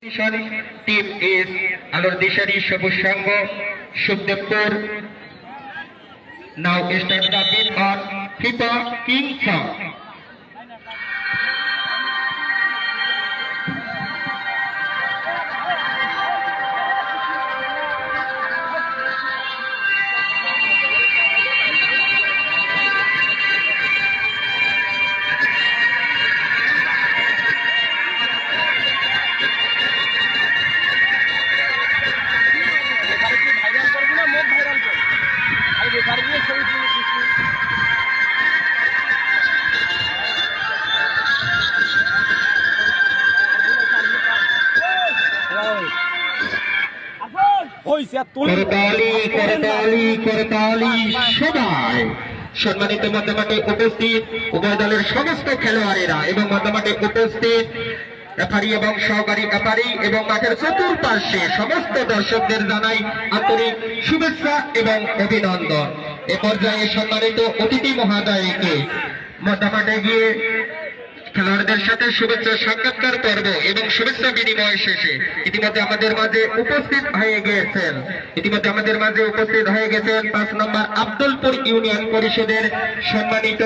Team S আলোর দিশারি সবুজ সংঘ Sukhdebpur now start the beat on FIFA king song. সবাই সম্মানিত মধ্যমাঠে উপস্থিত উভয় দলের সমস্ত খেলোয়াড়েরা এবং মধ্যমাঠে উপস্থিত রেফারি এবং সহকারী রেফারি এবং মাঠের চতুর্পার্শ্বে সমস্ত দর্শকদের জানাই আন্তরিক শুভেচ্ছা এবং অভিনন্দন। এ পর্যায়ে সম্মানিত অতিথি মহোদয়কে মধ্যমাঠে গিয়ে খেলোয়াড়দের সাথে শুভেচ্ছা সাক্ষাৎকার পর্ব এবং শুভেচ্ছা বিনিময় শেষে ইতিমধ্যে আমাদের মাঝে উপস্থিত হয়ে গেছেন 5 নম্বর আব্দুলপুর ইউনিয়ন পরিষদের সম্মানিত